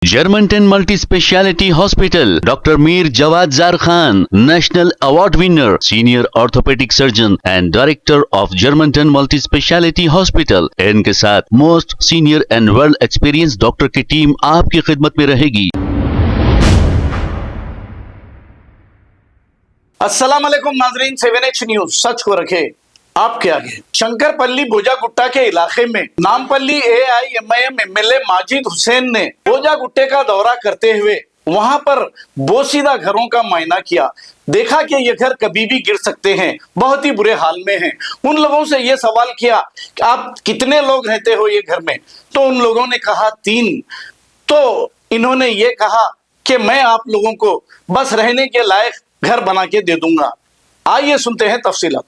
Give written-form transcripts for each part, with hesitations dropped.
Germanton multi speciality hospital, doctor Mir Jawad Zar Khan, national award winner, senior orthopaedic surgeon and director of Germanton multi speciality hospital. इनके साथ most senior and world experience doctor की team आपकी खिदमत में रहेगी। अस्सलाम वालेकुम नाजरीन, 7H न्यूज सच को रखे आपके आगे। शंकरपल्ली बोजागुट्टा के इलाके में नामपल्ली AIMIM MLA माजिद हुसैन ने बोजागुट्टे का दौरा करते हुए वहां पर बोसीदा घरों का मुआयना किया। देखा कि ये घर कभी भी गिर सकते हैं, बहुत ही बुरे हाल में हैं। उन लोगों से ये सवाल किया कि आप कितने लोग रहते हो ये घर में, तो उन लोगों ने कहा 3। तो इन्होंने ये कहा कि मैं आप लोगों को बस रहने के लायक घर बना के दे दूंगा। आइए सुनते हैं तफसीलात।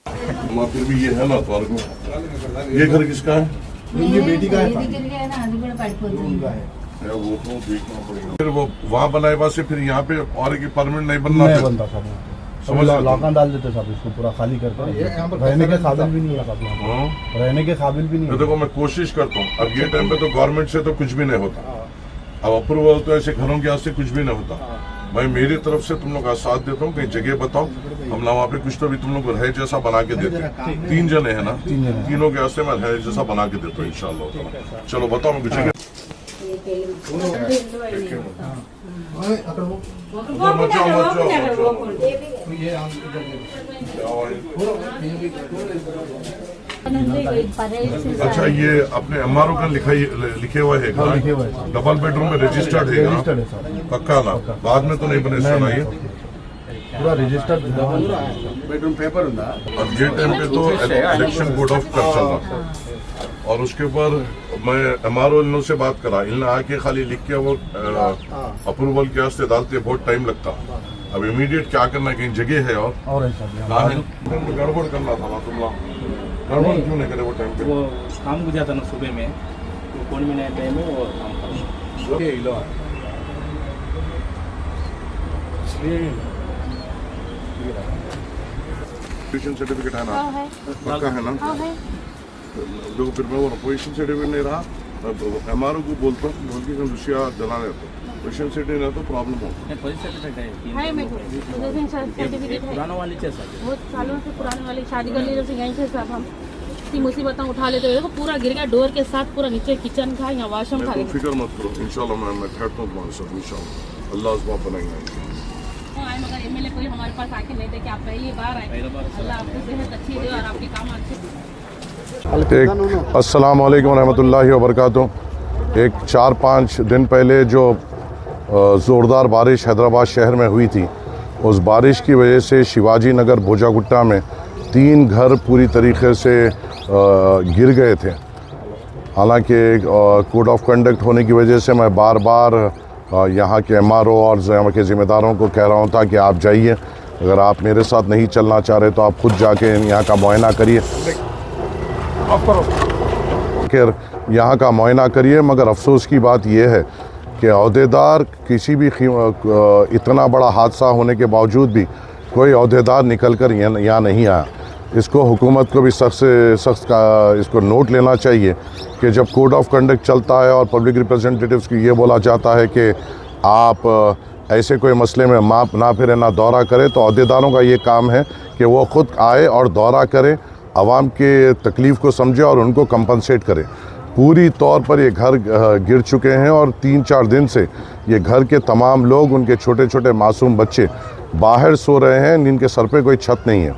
फिर भी ये है ना तो ये घर किसका है? ये बेटी का है। वो तो देखना पड़ेगा। फिर वो वहाँ बनाए बाद से फिर यहाँ पे और एक परमानेंट नहीं बनना था। समझ लॉकडाउन डाल देते सब, इसको पूरा खाली करके रहने के काबिल भी नहीं रखा अपना, रहने के काबिल भी नहीं। देखो मैं कोशिश करता हूँ, अब ये टाइम पे तो गवर्नमेंट से तो कुछ भी नहीं होता, अब अप्रूवल तो ऐसे घरों के से कुछ भी नहीं होता। मैं मेरी तरफ से तुम लोग का साथ देता हूँ, कहीं जगह बताओ, हम ना वहाँ पे कुछ तो भी तुम लोग को रह जैसा बना के देते हैं। 3 जने है ना, तीनों के वास्ते मैं रह जैसा बना के देता हूँ इंशाल्लाह। चलो बताओ मैं कुछ अच्छा, ये अपने MRO का लिखे हुआ है, डबल बेडरूम में रजिस्टर्ड है ना? पक्का ना, बाद में तो नहीं बने सुना ये पूरा रजिस्टर्ड बेडरूम पेपर होता। अब ये टाइम पे तो इलेक्शन कोड ऑफ कर चल रहा, और उसके ऊपर मैं MRO इन से बात करा, इन आके खाली लिख के वो अप्रूवल के वास्ते डालते बहुत टाइम लगता। अब इमीडिएट क्या करना है, कहीं जगह है और गड़बड़ करना था ना तुम लोग, गड़बड़ क्यों नहीं करे वो टाइम पे? वो काम गुजरा था ना सुबह में, तो कौन भी नहीं टाइम में वो काम करो। पोजीशन सर्टिफिकेट है ना? पक्का है ना? देखो फिर मैं वो पोजीशन सर्टिफिकेट नहीं रहा, MRO को बोलता हूँ, बोल के दूसरा जलाने रहता। पोजीशन सर्टिफिकेट नहीं रहा तो प्रॉब्लम हो। पुराना वाली चाहिए सर, बहुत सालों से पुराने वाली शादी करने जैसे गए थे सब, हम इतनी मुसीबत उठा लेते हुए देखो पूरा गिर गया, डोर के साथ पूरा नीचे किचन था, यहाँ वाशरूम था। फिक्र मत करो, इंशाल्लाह मैं ठहरता हूँ तुम्हारे साथ इंशाल्लाह, अल्लाह असबाब बनाएंगे। मगर MLA कोई हमारे पास आके नहीं दे कि आप पहली बार आए, अल्लाह आपको सेहत अच्छी दे और आपके काम अच्छे। अस्सलाम वालेकुम रहमतुल्लाहि व बरकातुहू। एक 4-5 दिन पहले जो ज़ोरदार बारिश हैदराबाद शहर में हुई थी, उस बारिश की वजह से शिवाजी नगर बोजागुट्टा में 3 घर पूरी तरीके से गिर गए थे। हालांकि कोड ऑफ कंडक्ट होने की वजह से मैं बार बार यहाँ के MRO और यहाँ के ज़िम्मेदारों को कह रहा हूँ था कि आप जाइए, अगर आप मेरे साथ नहीं चलना चाह रहे तो आप खुद जाके यहाँ का मुआयना करिए, फिर यहाँ का मुआयना करिए। मगर अफसोस की बात यह है कि अहदेदार किसी भी इतना बड़ा हादसा होने के बावजूद भी कोई अहदेदार निकल कर यहाँ नहीं आया। इसको हुकूमत को भी सख्त से सख्त का इसको नोट लेना चाहिए कि जब कोड ऑफ कंडक्ट चलता है और पब्लिक रिप्रेजेंटेटिव्स को ये बोला जाता है कि आप ऐसे कोई मसले में माप ना फिरे ना दौरा करें, तो अहदेदारों का ये काम है कि वो ख़ुद आए और दौरा करें, आवाम के तकलीफ़ को समझे और उनको कंपनसेट करें। पूरी तौर पर ये घर गिर चुके हैं और 3-4 दिन से ये घर के तमाम लोग, उनके छोटे छोटे मासूम बच्चे बाहर सो रहे हैं, जिनके सर पे कोई छत नहीं है।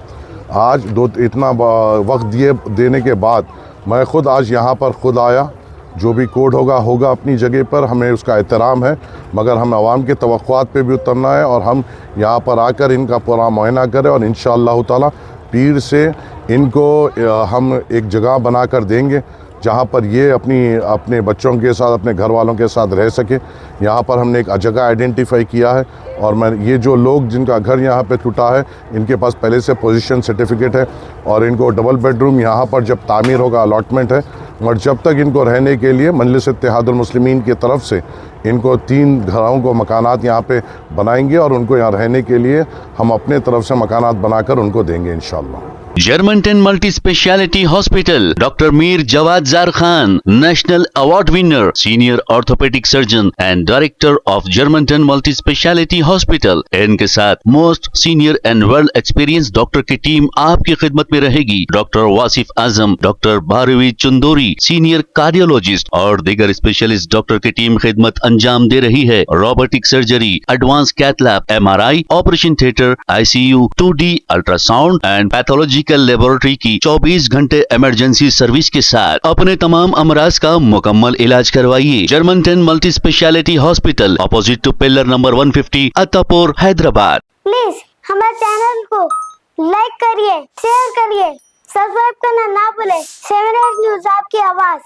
आज इतना वक्त देने के बाद मैं ख़ुद आज यहाँ पर ख़ुद आया। जो भी कोड होगा अपनी जगह पर, हमें उसका एहतराम है, मगर हम आवाम के तवक्कुआत पे भी उतरना है और हम यहाँ पर आकर इनका पूरा मुआयना करें और इंशाअल्लाह ताला पीर से इनको हम एक जगह बना कर देंगे जहाँ पर ये अपने बच्चों के साथ, अपने घर वालों के साथ रह सके। यहाँ पर हमने एक जगह आइडेंटिफाई किया है और मैं ये जो लोग जिनका घर यहाँ पे टूटा है, इनके पास पहले से पोजीशन सर्टिफिकेट है और इनको डबल बेडरूम यहाँ पर जब तामीर होगा अलॉटमेंट है, और जब तक इनको रहने के लिए मजलिस इत्तेहादुल मुस्लिमीन की तरफ से इनको 3 घरों को मकानात यहाँ पे बनाएंगे और उनको यहाँ रहने के लिए हम अपने तरफ से मकानात बनाकर उनको देंगे इंशाल्लाह। Germantown Multi Speciality Hospital, Dr. Mir Jawad Zar Khan, National Award winner, Senior Orthopedic Surgeon and Director of Germantown Multi Speciality Hospital। इनके साथ most senior and world experience doctor की टीम आपकी खिदमत में रहेगी। Doctor Wasif Azam, doctor Bharvi Chandori, senior cardiologist और दीगर specialist doctor की टीम खिदमत अंजाम दे रही है। Robotic surgery, advance cath lab, MRI, operation theatre, ICU, 2D ultrasound and pathology laboratory की 24 घंटे इमरजेंसी सर्विस के साथ अपने तमाम अमराज का मुकम्मल इलाज करवाइए। Germanton multi speciality hospital, opposite to pillar number 150, Attapur, Hyderabad. Please हमारे चैनल को लाइक करिए, शेयर करिए, सब्सक्राइब करना ना भूले। 7 न्यूज़ आपकी आवाज।